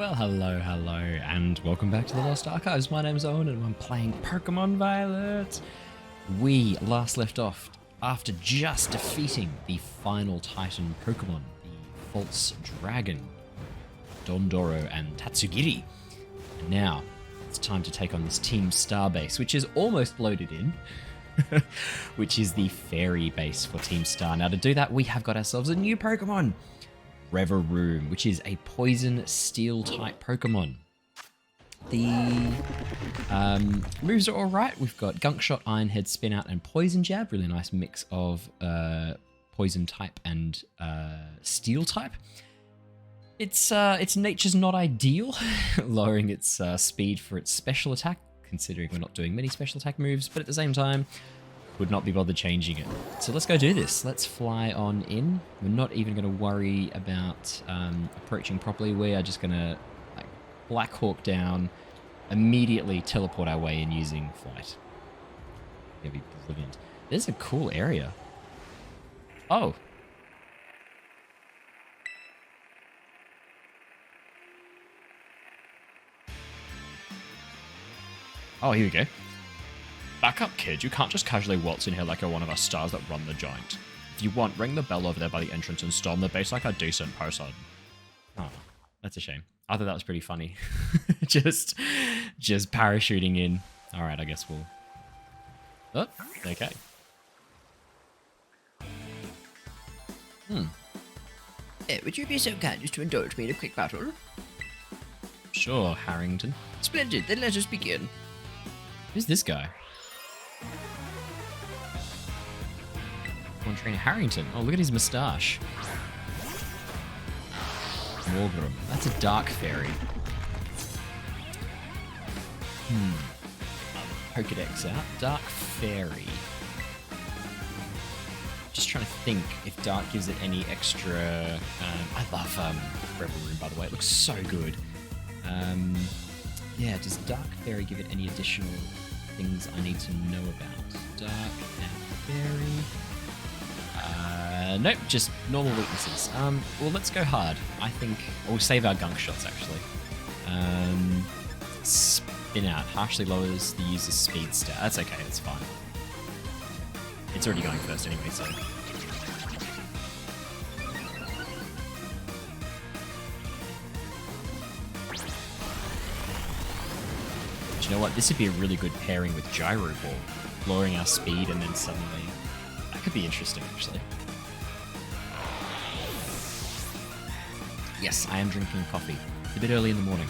Well, hello, and welcome back to the Lost Archives. My name's Owen, and I'm playing Pokémon Violet. We last left off after just defeating the final Titan Pokémon, the False Dragon, Dondoro and Tatsugiri. And now, it's time to take on this Team Star base, which is almost loaded in, which is the fairy base for Team Star. Now, to do that, we have got ourselves a new Pokémon, Reveroom, which is a poison steel type Pokemon. The moves are alright. We've got Gunk Shot, Iron Head, Spin Out, and Poison Jab. Really nice mix of poison type and steel type. Its nature's not ideal, lowering its speed for its special attack, considering we're not doing many special attack moves, but at the same time, would not be bothered changing it. So let's go do this. Let's fly on in. We're not even going to worry about approaching properly. We are just going to Black Hawk down, immediately teleport our way in using flight. It'll be brilliant. There's a cool area. Oh. Oh, here we go. Back up, kid. You can't just casually waltz in here like you're one of us stars that run the joint. If you want, ring the bell over there by the entrance and storm the base like a decent person. Oh, that's a shame. I thought that was pretty funny. just parachuting in. All right, I guess we'll... Oh, okay. Would you be so kind as to indulge me in a quick battle? Sure, Harrington. Splendid, then let us begin. Who's this guy? One Trainer Harrington. Oh, look at his moustache. Morgrim. That's a dark fairy. Pokedex out. Dark fairy. Just trying to think if dark gives it any extra... I love Reveroom, by the way. It looks so good. Yeah, does dark fairy give it any additional things I need to know about? Dark and fairy... nope, just normal weaknesses. Well, let's go hard. I think we'll save our gunk shots, actually. Spin Out harshly lowers the user's speed stat. That's okay, that's fine. It's already going first anyway, so... But you know what? This would be a really good pairing with Gyro Ball. Lowering our speed and then suddenly... That could be interesting, actually. Yes, I am drinking coffee. It's a bit early in the morning.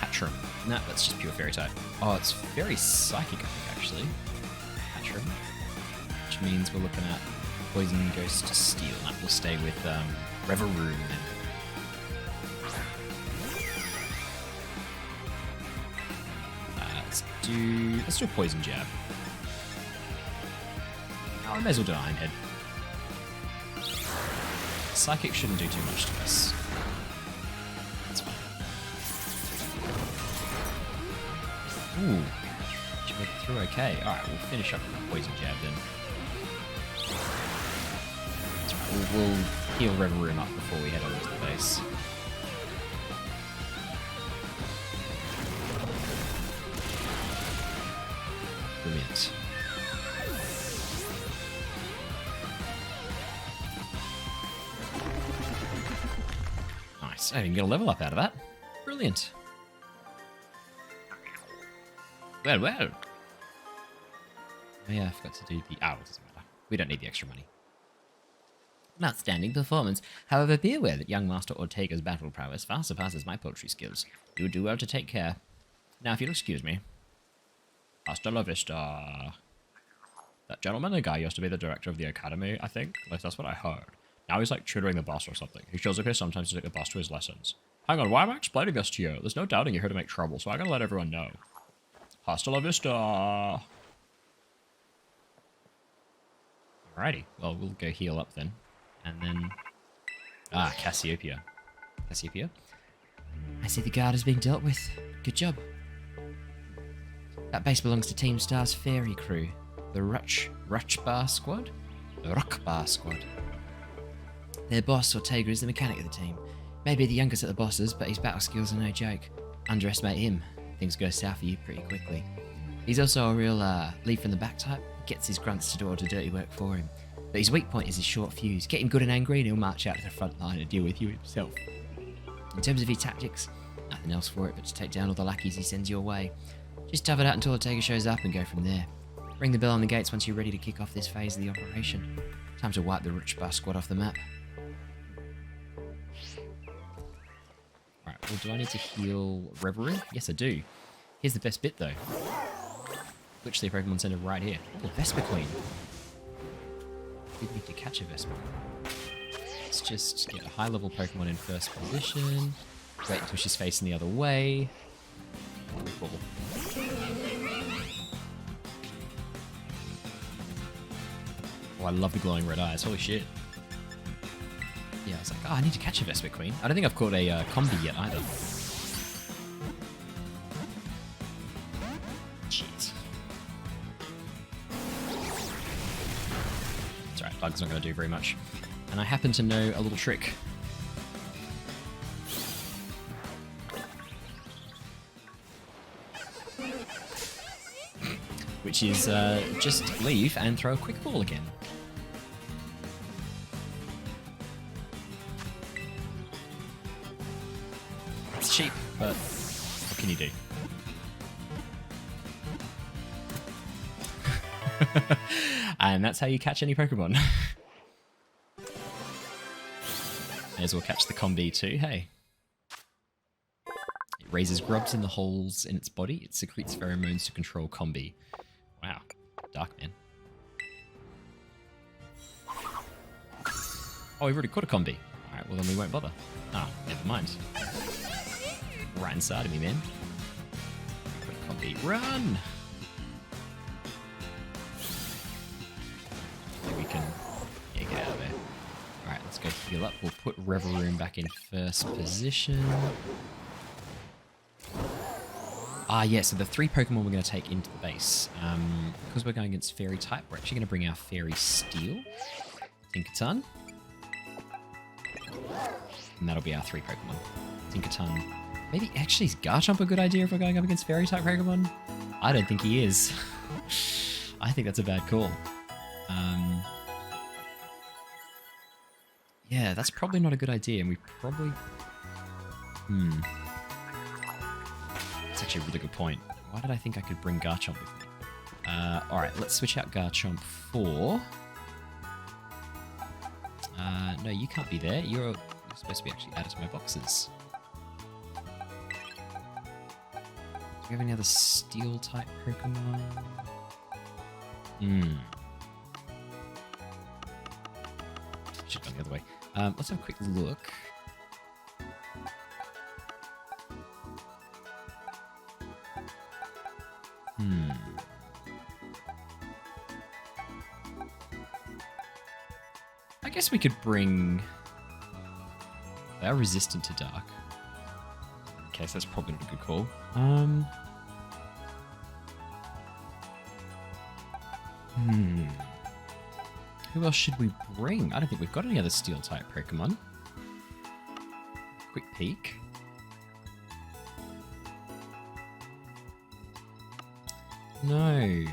Hatchram. No, that's just pure fairy type. Oh, it's very psychic, I think, actually. Hatchram. Which means we're looking at Poison, Ghost, Steel. That will stay with Reveroom then. Let's do a Poison Jab. Oh, I may as well do Iron Head. Psychic shouldn't do too much to us. That's fine. Ooh. Should make it through okay. Alright, we'll finish up with the Poison Jab then. We'll heal Reveroom up before we head over to the base. Brilliant. Nice. I didn't get a level up out of that. Brilliant. Well. Oh yeah, I forgot to do the... Oh, it doesn't matter. We don't need the extra money. An outstanding performance. However, be aware that young Master Ortega's battle prowess far surpasses my poultry skills. You would do well to take care. Now, if you'll excuse me. Hasta la vista. That gentleman, the guy used to be the director of the academy, I think. At least that's what I heard. Now he's like tutoring the boss or something. He shows up here sometimes to take the boss to his lessons. Hang on, why am I explaining this to you? There's no doubting you're here to make trouble, so I gotta let everyone know. Hasta la vista. Alrighty, well, we'll go heal up then. And then... Ah, Cassiopeia. Cassiopeia? I see the guard is being dealt with. Good job. That base belongs to Team Star's fairy crew. The Ruchbar Squad? The Ruckbar Squad. Their boss, Ortega, is the mechanic of the team. Maybe the youngest at the bosses, but his battle skills are no joke. Underestimate him, things go south for you pretty quickly. He's also a real lead from the back type, gets his grunts to do all the dirty work for him. But his weak point is his short fuse. Get him good and angry and he'll march out to the front line and deal with you himself. In terms of his tactics, nothing else for it but to take down all the lackeys he sends your way. Just tough it out until Ortega shows up and go from there. Ring the bell on the gates once you're ready to kick off this phase of the operation. Time to wipe the rich bar squad off the map. Alright, well, do I need to heal Reverie? Yes, I do. Here's the best bit, though. Literally Pokemon Center right here. Oh, Vespa Queen. Did need to catch a Vespa. Let's just get a high-level Pokemon in first position. Wait until she's facing the other way. Cool. Oh, I love the glowing red eyes. Holy shit. Yeah, I was like, oh, I need to catch a Vespa Queen. I don't think I've caught a combi yet either. Shit. It's alright, Bug's not going to do very much. And I happen to know a little trick. Which is just leave and throw a quick ball again. It's cheap, but what can you do? And that's how you catch any Pokemon. May as well catch the combi too, hey. It raises grubs in the holes in its body. It secretes pheromones to control combi. Wow, dark, man. Oh, we've already caught a combi. Alright, well then we won't bother. Ah, never mind. Right inside of me, man. Got a combi. Run! Maybe we can... yeah, get out of there. Alright, let's go heal up. We'll put Reverie back in first position. Ah, yeah, so the 3 Pokemon we're going to take into the base. Because we're going against Fairy type, we're actually going to bring our Fairy Steel. Tinkaton. And that'll be our 3 Pokemon. Tinkaton. Maybe, actually, is Garchomp a good idea if we're going up against Fairy type Pokemon? I don't think he is. I think that's a bad call. Yeah, that's probably not a good idea, and we probably... That's actually a really good point. Why did I think I could bring Garchomp with me? Alright, let's switch out Garchomp for... no, you can't be there. You're supposed to be actually added to my boxes. Do we have any other Steel-type Pokemon? Should have gone the other way. Let's have a quick look. I guess we could bring... They are resistant to dark. Okay, so that's probably not a good call. Who else should we bring? I don't think we've got any other Steel-type Pokemon. Quick peek. No,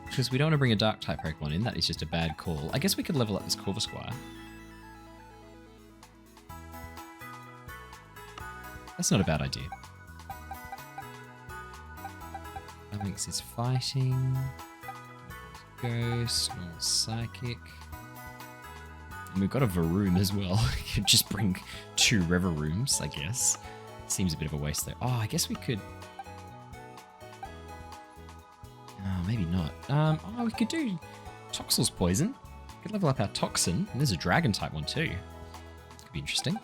because we don't want to bring a Dark-type Pokemon in. That is just a bad call. I guess we could level up this Corvisquire. That's not a bad idea. Phalanx is fighting. Ghost, normal Psychic. And we've got a Varoom as well. We could just bring 2 Reverooms, I guess. Seems a bit of a waste though. Oh, I guess we could... Oh, maybe not. Oh, we could do Toxel's Poison. We could level up our Toxin. And there's a Dragon-type one too. Could be interesting.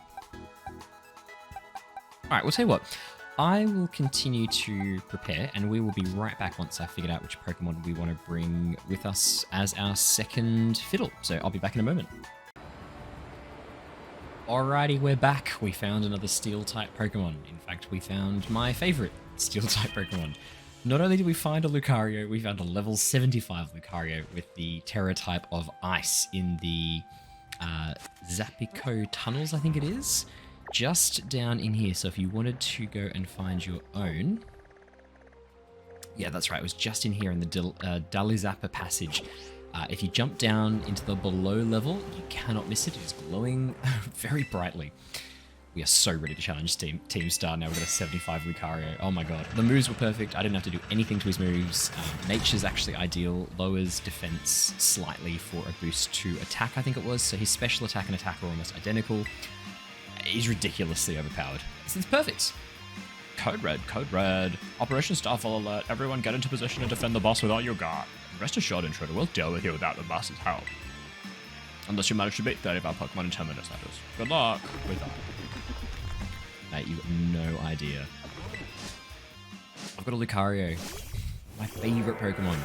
Alright, we'll tell you what. I will continue to prepare, and we will be right back once I've figured out which Pokemon we want to bring with us as our second fiddle. So I'll be back in a moment. Alrighty, we're back. We found another Steel-type Pokemon. In fact, we found my favorite Steel-type Pokemon. Not only did we find a Lucario, we found a level 75 Lucario with the Terra-type of Ice in the Zapico Tunnels, I think it is. just down in here. So if you wanted to go and find your own... Yeah, that's right. It was just in here in the Dalizappa passage. If you jump down into the below level, you cannot miss it. It is glowing very brightly. We are so ready to challenge Team Star now. We've got a 75 Lucario. Oh my god. The moves were perfect. I didn't have to do anything to his moves. Nature's actually ideal. Lowers defense slightly for a boost to attack, I think it was. So his special attack and attack are almost identical. He's ridiculously overpowered. It's perfect. Code Red, Code Red. Operation Starfall alert. Everyone get into position and defend the boss with all you got. Rest assured, Intruder, we'll deal with you without the boss's help. Unless you manage to beat 30 of our Pokemon in 10 minutes, that is. Good luck with that. Mate, you've got no idea. I've got a Lucario. My favourite Pokemon.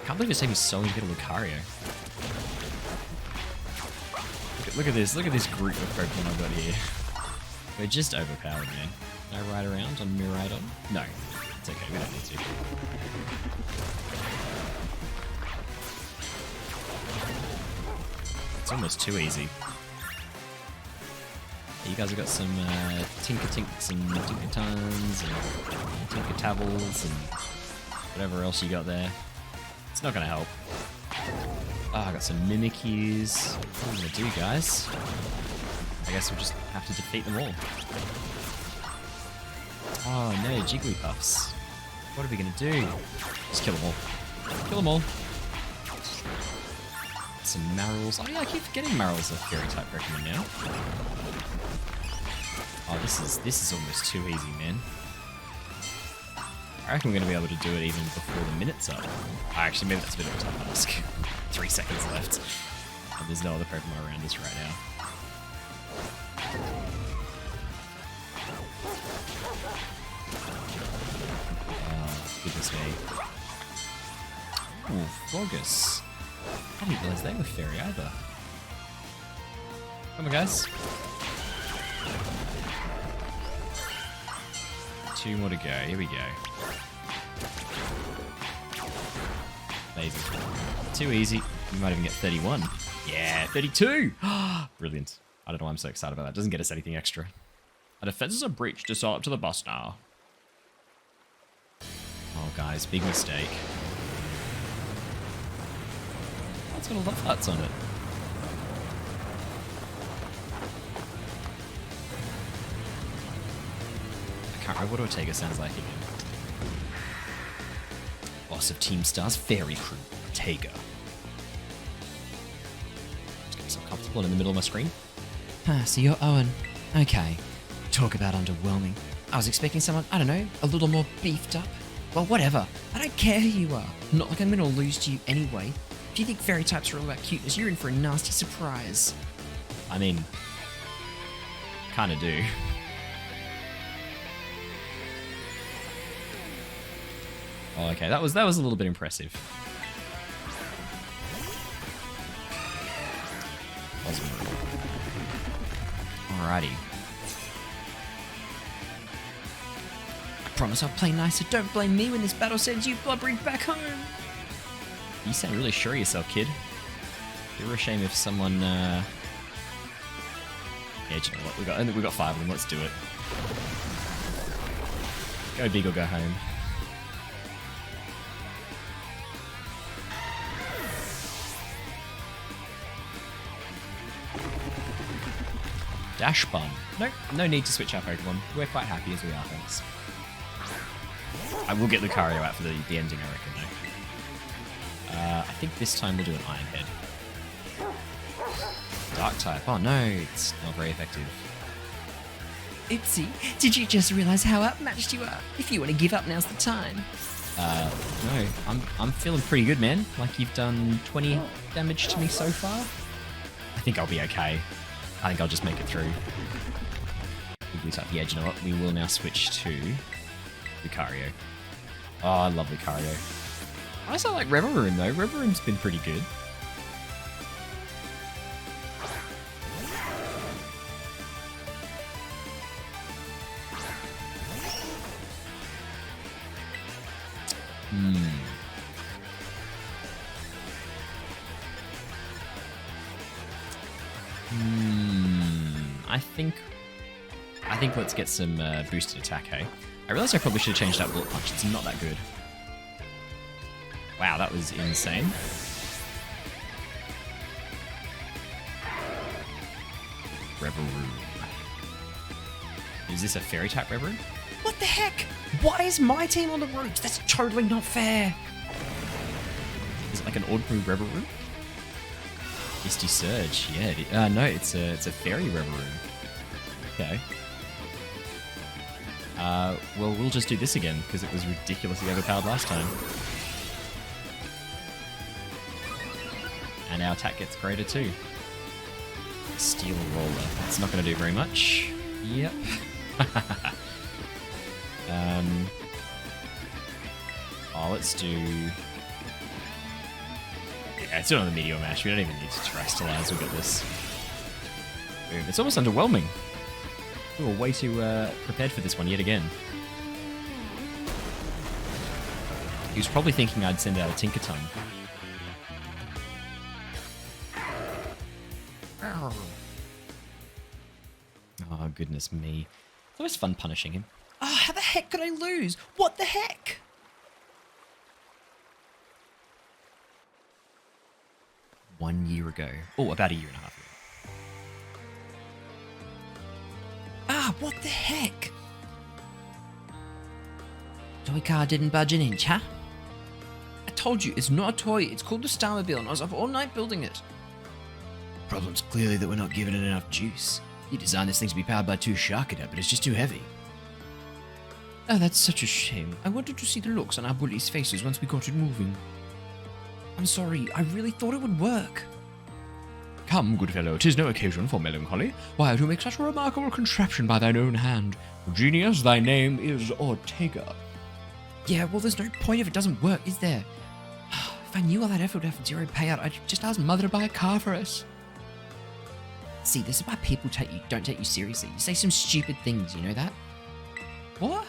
I can't believe it's taking me so long to get a Lucario. Look at this group of Pokemon I've got here. We're just overpowered, man. Can I ride around on Miraidon? No. It's okay, we don't need to. It's almost too easy. You guys have got some Tinker-Tinks and Tinker-Tons and Tinker-Tabbles and whatever else you got there. It's not going to help. Oh, I got some Mimikyus. What am I going to do, guys? I guess we'll just have to defeat them all. Oh no, Jigglypuffs. What are we going to do? Just kill them all. Kill them all. Some Marils. Oh yeah, I keep forgetting Maril's a fairy-type Pokemon now. Oh, this is almost too easy, man. I reckon we're going to be able to do it even before the minute's up. Actually, maybe that's a bit of a tough ask. 3 seconds left. And there's no other Pokemon around us right now. Oh, goodness me. Ooh, Flogus. I didn't realize they were fairy either. Come on, guys. 2 more to go. Here we go. Amazing. Too easy. We might even get 31. Yeah, 32! Brilliant. I don't know why I'm so excited about that. It doesn't get us anything extra. Our defenses are breached. Just all up to the bus now. Oh, guys. Big mistake. It's got a lot of huts on it. I can't remember what Ortega sounds like again. Boss of Star's fairy crew, Ortega. Just get myself comfortable and in the middle of my screen. So you're Owen. Okay. Talk about underwhelming. I was expecting someone, I don't know, a little more beefed up. Well, whatever. I don't care who you are. Not like I'm gonna lose to you anyway. If you think fairy types are all about cuteness, you're in for a nasty surprise. I mean, kinda do. Oh, okay, that was a little bit impressive. Alrighty. I promise I'll play nicer. Don't blame me when this battle sends you blubbering back home. You sound really sure of yourself, kid. It'd be a shame if someone, Yeah, do you know what? We got 5 of them. Let's do it. Go big or go home. Dash Bomb. No need to switch our Pokemon. We're quite happy as we are, thanks. I will get Lucario out for the ending, I reckon, though. I think this time we'll do an Iron Head. Dark type. Oh no, it's not very effective. Oopsie, did you just realize how outmatched you are? If you want to give up, now's the time. No, I'm feeling pretty good, man. Like you've done 20 damage to me so far. I think I'll be okay. I think I'll just make it through. Yeah, do you know what? We will now switch to Lucario. Oh, I love Lucario. I also like Reverum though. Reverum's been pretty good. I think think let's get some boosted attack, hey? I realized I probably should have changed out Bullet Punch. It's not that good. Wow, that was insane. Reverie. Is this a fairy type Reverie? What the heck? Why is my team on the route? That's totally not fair. Is it like an ordinary Reverie? Misty Surge, yeah. No, it's a fairy Reverie. Okay. Well, we'll just do this again, because it was ridiculously overpowered last time. And our attack gets greater too. Steel Roller. That's not going to do very much. Yep. Let's do... Yeah, let's do another Meteor Mash. We don't even need to Terrestrialize. We'll get this. Boom. It's almost underwhelming. We were way too prepared for this one yet again. He was probably thinking I'd send out a Tinkaton. Oh, goodness me. It's always fun punishing him. Oh, how the heck could I lose? What the heck? One year ago. Oh, about a year and a half ago. Ah, what the heck? Toy car didn't budge an inch, huh? I told you, it's not a toy. It's called the Starmobile, and I was up all night building it. Problem's clearly that we're not giving it enough juice. You designed this thing to be powered by 2 Sharkada, but it's just too heavy. Oh, that's such a shame. I wanted to see the looks on our bullies' faces once we got it moving. I'm sorry, I really thought it would work. Come, good fellow, 'tis no occasion for melancholy. Why, to make such a remarkable contraption by thine own hand. Genius, thy name is Ortega. Yeah, well, there's no point if it doesn't work, is there? If I knew all that effort would have 0 payout, I'd just ask Mother to buy a car for us. See, this is why people don't take you seriously. You say some stupid things, you know that? What?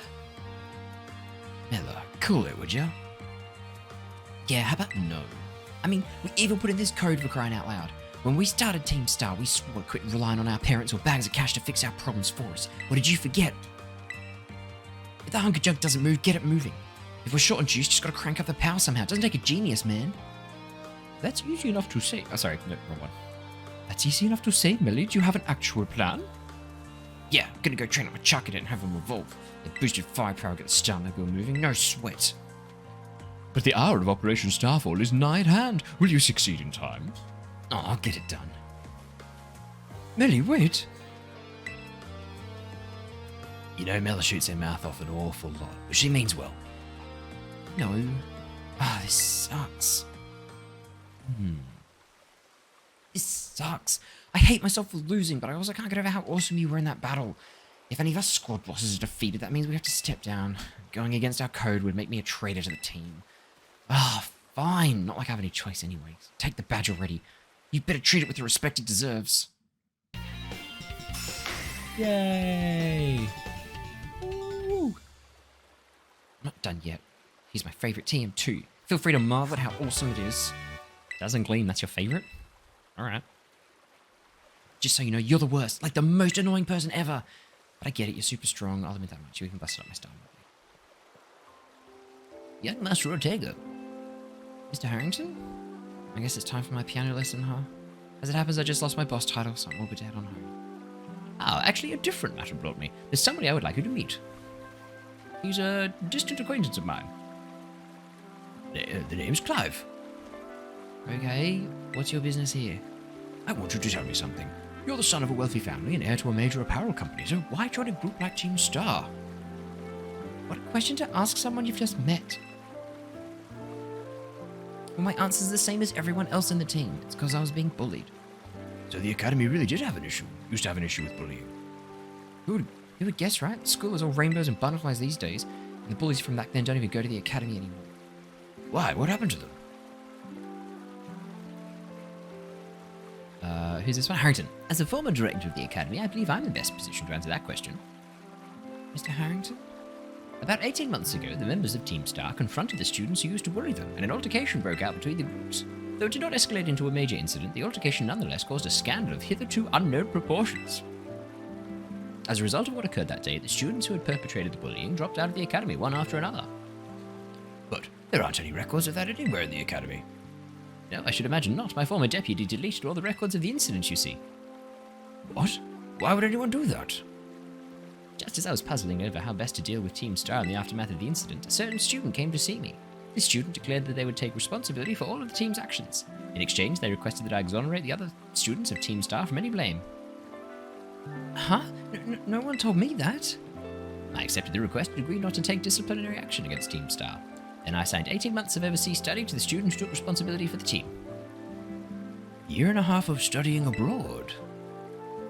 Mella, cool it, would ya? Yeah, how about no? I mean, we even put in this code for crying out loud. When we started Team Star, we swore to quit relying on our parents or bags of cash to fix our problems for us. Or did you forget? If the hunger jug doesn't move, get it moving. If we're short on juice, just gotta crank up the power somehow. It doesn't take a genius, man. That's easy enough to say. Oh, sorry, no, wrong one. That's easy enough to say, Millie. Do you have an actual plan? Yeah, I'm gonna go train up a Chuckit and have them evolve. The boosted firepower get the Starmobile moving, no sweat. But the hour of Operation Starfall is nigh at hand. Will you succeed in time? Oh, I'll get it done. Millie, wait. You know, Mella shoots her mouth off an awful lot, but she means well. No. Ah, this sucks. This sucks. I hate myself for losing, but I also can't get over how awesome you were in that battle. If any of us squad bosses are defeated, that means we have to step down. Going against our code would make me a traitor to the team. Ah, fine. Not like I have any choice anyways. Take the badge already. You better treat it with the respect it deserves. Yay! Ooh. Not done yet. He's my favourite TM too. Feel free to marvel at how awesome it is. Doesn't Gleam, that's your favourite? Alright. Just so you know, you're the worst. Like the most annoying person ever. But I get it, you're super strong. I'll admit that much. You even busted up my style. Young Master Ortega. Mr. Harrington? I guess it's time for my piano lesson, huh? As it happens, I just lost my boss title, so I'm all but dead on home. Oh, actually, a different matter brought me. There's somebody I would like you to meet. He's a distant acquaintance of mine. The name's Clive. Okay, what's your business here? I want you to tell me something. You're the son of a wealthy family and heir to a major apparel company, so why join a group like Team Star? What a question to ask someone you've just met. Well, my answer's the same as everyone else in the team. It's because I was being bullied. So the academy really did have an issue. Used to have an issue with bullying. Who would guess, right? School is all rainbows and butterflies these days, and the bullies from back then don't even go to the academy anymore. Why? What happened to them? Who's this one? Harrington. As a former director of the academy, I believe I'm the best position to answer that question. Mr. Harrington? About 18 months ago, the members of Team Star confronted the students who used to bully them, and an altercation broke out between the groups. Though it did not escalate into a major incident, the altercation nonetheless caused a scandal of hitherto unknown proportions. As a result of what occurred that day, the students who had perpetrated the bullying dropped out of the academy one after another. But there aren't any records of that anywhere in the academy. No, I should imagine not. My former deputy deleted all the records of the incident, you see. What? Why would anyone do that? Just as I was puzzling over how best to deal with Team Star in the aftermath of the incident, a certain student came to see me. This student declared that they would take responsibility for all of the team's actions. In exchange, they requested that I exonerate the other students of Team Star from any blame. Huh? No one told me that. I accepted the request and agreed not to take disciplinary action against Team Star. Then I assigned 18 months of overseas study to the student who took responsibility for the team. Year and a half of studying abroad.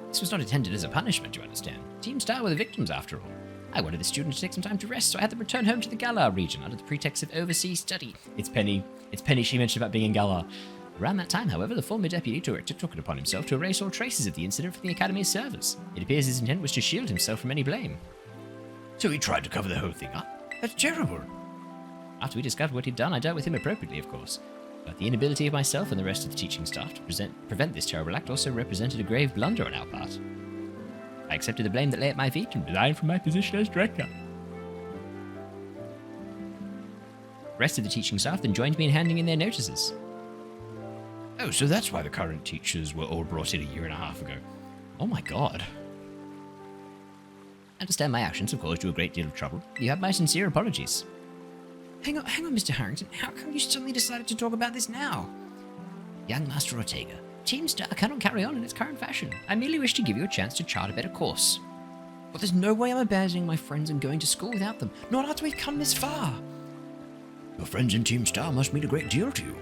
This was not intended as a punishment, you understand. Team Star were the victims, after all. I wanted the student to take some time to rest, so I had them return home to the Galar region under the pretext of overseas study. It's Penny. She mentioned about being in Galar. Around that time, however, the former deputy director took it upon himself to erase all traces of the incident from the Academy's servers. It appears his intent was to shield himself from any blame. So he tried to cover the whole thing up? That's terrible. After we discovered what he'd done, I dealt with him appropriately, of course. But the inability of myself and the rest of the teaching staff to prevent this terrible act also represented a grave blunder on our part. I accepted the blame that lay at my feet and resigned from my position as director. The rest of the teaching staff then joined me in handing in their notices. Oh, so that's why the current teachers were all brought in a year and a half ago. Oh my god. I understand my actions have caused you a great deal of trouble. You have my sincere apologies. Hang on, Mr. Harrington. How come you suddenly decided to talk about this now? Young Master Ortega, Team Star cannot carry on in its current fashion. I merely wish to give you a chance to chart a better course. But there's no way I'm abandoning my friends and going to school without them. Not after we've come this far. Your friends in Team Star must mean a great deal to you.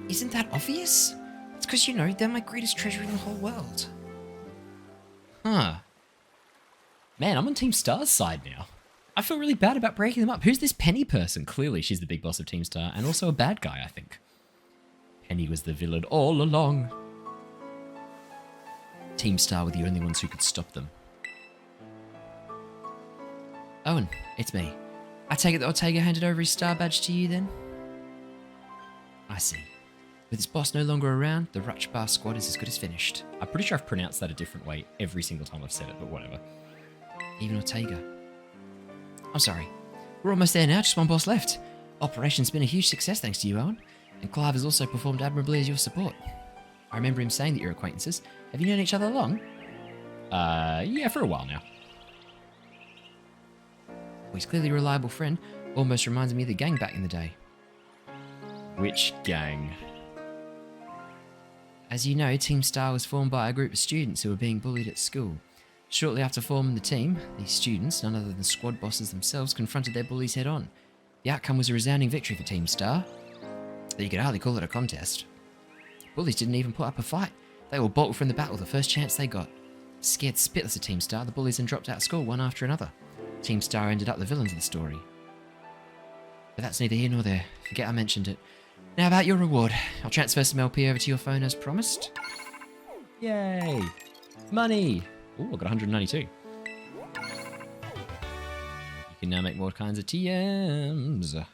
Isn't that obvious? It's because, they're my greatest treasure in the whole world. Huh. Man, I'm on Team Star's side now. I feel really bad about breaking them up. Who's this Penny person? Clearly, she's the big boss of Team Star, and also a bad guy, I think. Penny was the villain all along. Team Star were the only ones who could stop them. Owen, it's me. I take it that Ortega handed over his star badge to you then? I see. With his boss no longer around, the Rutch Bar squad is as good as finished. I'm pretty sure I've pronounced that a different way every single time I've said it, but whatever. Even Ortega. I'm sorry. We're almost there now, just one boss left. Operation's been a huge success thanks to you, Owen. And Clive has also performed admirably as your support. I remember him saying that you're acquaintances. Have you known each other long? Yeah, for a while now. Well, he's clearly a reliable friend. Almost reminds me of the gang back in the day. Which gang? As you know, Team Star was formed by a group of students who were being bullied at school. Shortly after forming the team, these students, none other than squad bosses themselves, confronted their bullies head-on. The outcome was a resounding victory for Team Star. Though you could hardly call it a contest. Bullies didn't even put up a fight. They all bolted from the battle the first chance they got. Scared spitless of Team Star, the bullies then dropped out of school one after another. Team Star ended up the villains of the story. But that's neither here nor there. Forget I mentioned it. Now about your reward. I'll transfer some LP over to your phone as promised. Yay! Money! Ooh, I got 192. You can now make more kinds of TMs.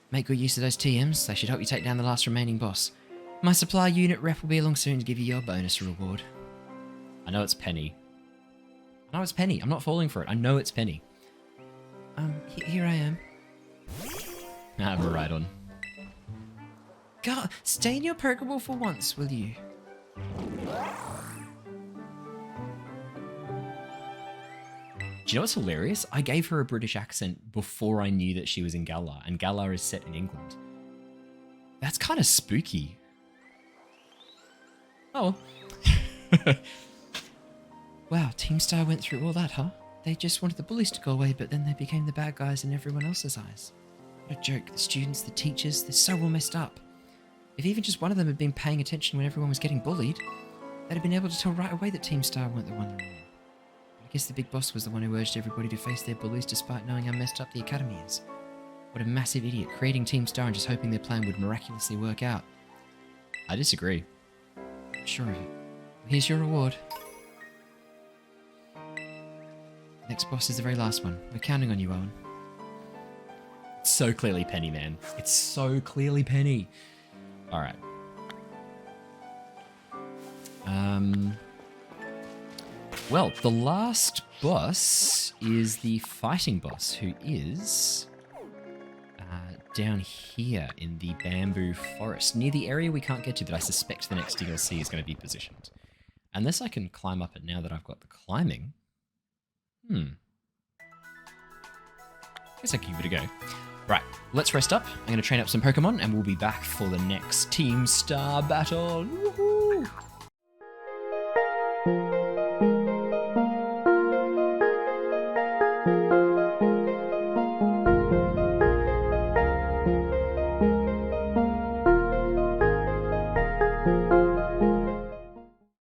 Make good use of those TMs. They should help you take down the last remaining boss. My supply unit rep will be along soon to give you your bonus reward. I know it's Penny. I know it's Penny. I'm not falling for it. I know it's Penny. Here I am. I'm right on. God, stay in your Pokeball for once, will you? Do you know what's hilarious? I gave her a British accent before I knew that she was in Galar, and Galar is set in England. That's kind of spooky. Oh. Wow, Team Star went through all that, huh? They just wanted the bullies to go away, but then they became the bad guys in everyone else's eyes. What a joke. The students, the teachers, they're so all messed up. If even just one of them had been paying attention when everyone was getting bullied, they'd have been able to tell right away that Team Star weren't the one wrong. I guess the big boss was the one who urged everybody to face their bullies despite knowing how messed up the academy is. What a massive idiot, creating Team Star and just hoping their plan would miraculously work out. I disagree. Sure of it. Here's your reward. Next boss is the very last one. We're counting on you, Owen. It's so clearly Penny, man. It's so clearly Penny. Alright. Well, the last boss is the fighting boss, who is down here in the bamboo forest, near the area we can't get to that I suspect the next DLC is going to be positioned. Unless I can climb up it now that I've got the climbing. Guess I can give it a go. Right, let's rest up. I'm going to train up some Pokemon and we'll be back for the next Team Star battle. Woohoo!